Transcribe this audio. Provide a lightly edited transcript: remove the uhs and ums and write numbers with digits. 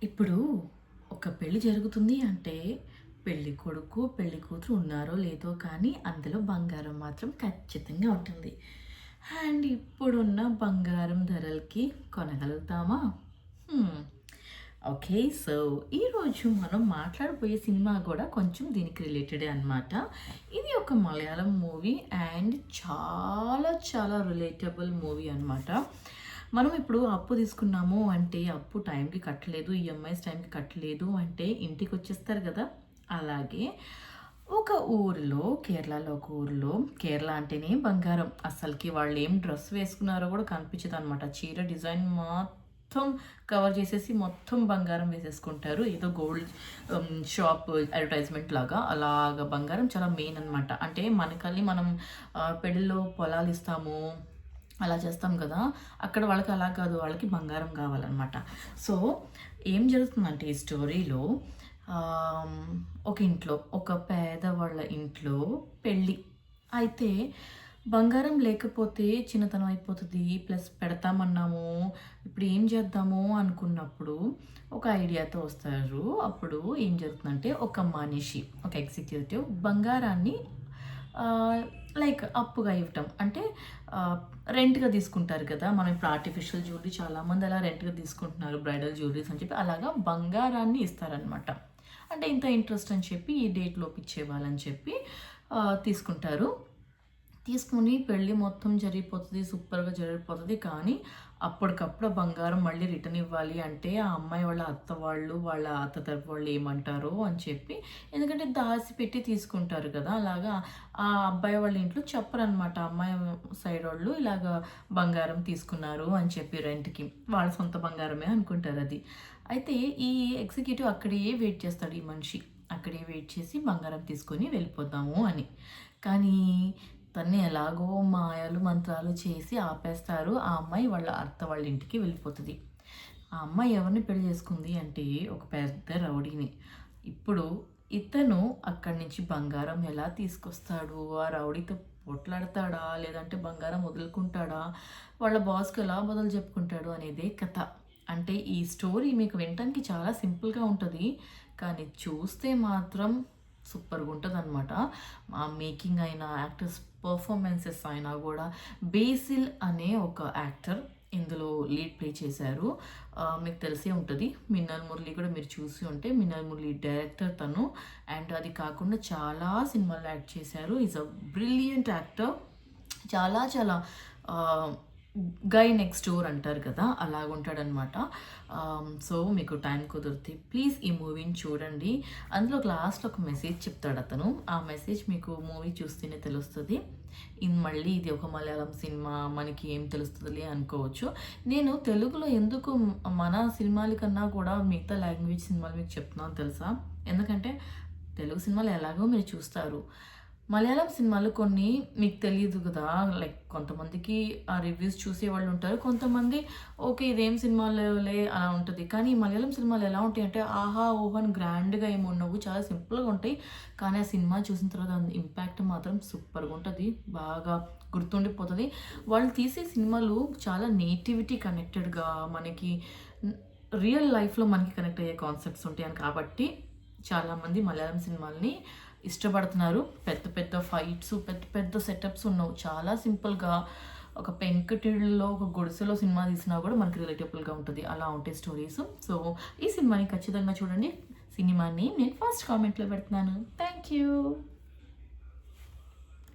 ఇప్పుడు ఒక పెళ్లి జరుగుతుంది అంటే పెళ్లి కొడుకు, పెళ్లి కూతురు ఉన్నారో లేదో కానీ అందులో బంగారం మాత్రం ఖచ్చితంగా ఉంటుంది. అండ్ ఇప్పుడున్న బంగారం ధరలకి కొనగలుగుతామా? హ్మ్. ఓకే. సో, ఈరోజు మనం మాట్లాడబోయే సినిమా కూడా కొంచెం దీనికి రిలేటెడే అనమాట. ఇది ఒక మలయాళం మూవీ అండ్ చాలా చాలా రిలేటబుల్ మూవీ అనమాట. మనం ఇప్పుడు అప్పు తీసుకున్నాము అంటే అప్పు టైంకి కట్టలేదు, ఈఎంఐస్ టైంకి కట్టలేదు అంటే ఇంటికొచ్చేస్తారు కదా! అలాగే ఒక ఊరిలో కేరళలో ఒక ఊరిలో కేరళ అంటేనే బంగారం. అస్సలకి వాళ్ళేం డ్రెస్ వేసుకున్నారో కూడా కనిపించదనమాట. చీర డిజైన్ మొత్తం కవర్ చేసేసి మొత్తం బంగారం వేసేసుకుంటారు. ఏదో గోల్డ్ షాప్ అడ్వర్టైజ్మెంట్ లాగా. అలాగా బంగారం చాలా మెయిన్ అనమాట. అంటే మనకల్ని మనం పెళ్ళిలో పొలాలు ఇస్తాము, అలా చేస్తాం కదా! అక్కడ వాళ్ళకి అలా కాదు. వాళ్ళకి బంగారం కావాలనమాట. సో, ఏం జరుగుతుందంటే ఈ స్టోరీలో ఆహ్, ఒక ఇంట్లో ఒక పేదవాళ్ళ ఇంట్లో పెళ్ళి. అయితే బంగారం లేకపోతే చిన్నతనం అయిపోతది. ప్లస్ పెడతామన్నాము. ఇప్పుడు ఏం చేద్దాము అనుకున్నప్పుడు ఒక ఐడియాతో వస్తారు. అప్పుడు ఏం జరుగుతుందంటే ఒక మనిషి, ఒక ఎగ్జిక్యూటివ్ బంగారాన్ని లైక్ అప్పుగా ఇవ్వటం. అంటే ఆహ్, రెంట్‌గా తీసుకుంటారు కదా! మనం ఇప్పుడు ఆర్టిఫిషియల్ జ్యువెలరీ చాలామంది అలా రెంట్‌గా తీసుకుంటున్నారు. బ్రైడల్ జ్యువెలరీస్ అని చెప్పి అలాగా బంగారాన్ని ఇస్తారనమాట. అంటే ఇంత ఇంట్రెస్ట్ అని చెప్పి ఈ డేట్‌లోపు ఇచ్చేవాళ్ళని చెప్పి తీసుకుంటారు. తీసుకొని పెళ్లి మొత్తం జరిగిపోతది. సూపర్‌గా జరిగిపోతది. కానీ అప్పటికప్పుడు ఆ బంగారం మళ్ళీ రిటర్న్ ఇవ్వాలి అంటే ఆ అమ్మాయి వాళ్ళ అత్త వాళ్ళు, వాళ్ళ అత్త తరపు వాళ్ళు ఏమంటారో అని చెప్పి ఎందుకంటే దాసిపెట్టి తీసుకుంటారు కదా! అలాగా ఆ అబ్బాయి వాళ్ళ ఇంట్లో చెప్పరనమాట. అమ్మాయి సైడ్ వాళ్ళు ఇలాగా బంగారం తీసుకున్నారు అని చెప్పి రెంట్‌కి. వాళ్ళ సొంత బంగారమే అనుకుంటారది. అయితే ఈ ఎగ్జిక్యూటివ్ అక్కడే వెయిట్ చేస్తాడు ఈ మనిషి. అక్కడే వెయిట్ చేసి బంగారం తీసుకొని వెళ్ళిపోదాము అని. కానీ తన్ని ఎలాగో మాయలు, మంత్రాలు చేసి ఆపేస్తారు. ఆ అమ్మాయి వాళ్ళ అత్త వాళ్ళ ఇంటికి వెళ్ళిపోతది. ఆ అమ్మాయి ఎవరిని పెళ్లి చేసుకుంది అంటే ఒక పెద్ద రౌడీని. ఇప్పుడు ఇతను అక్కడి నుంచి బంగారం ఎలా తీసుకొస్తాడు? ఆ రౌడీతో పోట్లాడతాడా? లేదంటే బంగారం వదులుకుంటాడా? వాళ్ళ బాస్‌కి ఎలా బదులు చెప్పుకుంటాడు అనేదే కథ. అంటే ఈ స్టోరీ మీకు వినటానికి చాలా సింపుల్‌గా ఉంటది. కానీ చూస్తే మాత్రం సూపర్‌గుంటదనమాట. ఆ మేకింగ్ అయినా, యాక్టర్స్ పర్ఫార్మెన్సెస్ అయినా గూడా బేసిల్ అనే ఒక యాక్టర్ ఇందులో లీడ్ ప్లే చేశారు. మీకు తెలిసే ఉంటది. 'మిన్నల్ మురళి' కూడా మీరు చూసి ఉంటే 'మిన్నల్ మురళి' డైరెక్టర్ తను. అండ్ అది కాకుండా చాలా సినిమాల్లో యాక్ట్ చేశారు. Is a brilliant actor. చాలా చాలా ఆహ్, గై నెక్స్ట్ డోర్ అంటారు కదా! అలాగుంటాడనమాట. సో, మీకు టైం కుదిరితే ప్లీజ్ ఈ మూవీని చూడండి. అందులో లాస్ట్‌లో ఒక మెసేజ్ చెప్తాడతను. ఆ మెసేజ్ మీకు మూవీ చూస్తేనే తెలుస్తది. మళ్ళీ ఇది ఒక మలయాళం సినిమా మనకి ఏం తెలుస్తదిలే అనుకోవచ్చు. నేను తెలుగులో ఎందుకు మన సినిమాల కన్నా కూడా మిగతా లాంగ్వేజ్ సినిమాలు మీకు చెప్తున్నానో తెలుసా? ఎందుకంటే తెలుగు సినిమాలు ఎలాగో మీరు చూస్తారు. మలయాళం సినిమాలు కొన్ని మీకు తెలీదు కదా! లైక్ కొంతమందికి ఆ రివ్యూస్ చూసేవాళ్ళుంటారు. కొంతమంది ఓకే. ఇదేం సినిమాలోలే అలా ఉంటది. కానీ ఈ మలయాళం సినిమాలు ఎలా ఉంటాయంటే ఆహా! ఓహో! అని గ్రాండ్‌గా ఏమి ఉండవు. చాలా సింపుల్‌గా ఉంటాయి. కానీ ఆ సినిమా చూసిన తర్వాత దాని ఇంపాక్ట్ మాత్రం సూపర్‌గుంటది. బాగా గుర్తుండిపోతది. వాళ్ళు తీసే సినిమాలు చాలా నేటివిటీ కనెక్టెడ్‌గా మనకి న్ రియల్ లైఫ్‌లో మనకి కనెక్ట్ అయ్యే కాన్సెప్ట్స్ ఉంటాయని కాబట్టి చాలామంది మలయాళం సినిమాల్ని ఇష్టపడుతున్నారు. పెద్ద పెద్ద ఫైట్స్, పెద్ద పెద్ద సెటప్స్ ఉన్నవు. చాలా సింపుల్‌గా ఒక పెంకుటిల్లులో, ఒక గుడిసెలో సినిమా తీసినా కూడా మనకి రిలేటబుల్‌గా ఉంటది. అలా ఉంటాయి స్టోరీస్. సో, ఈ సినిమాని ఖచ్చితంగా చూడండి. సినిమా నేమ్ నేను ఫస్ట్ కామెంట్‌లో పెడుతున్నాను. Thank you.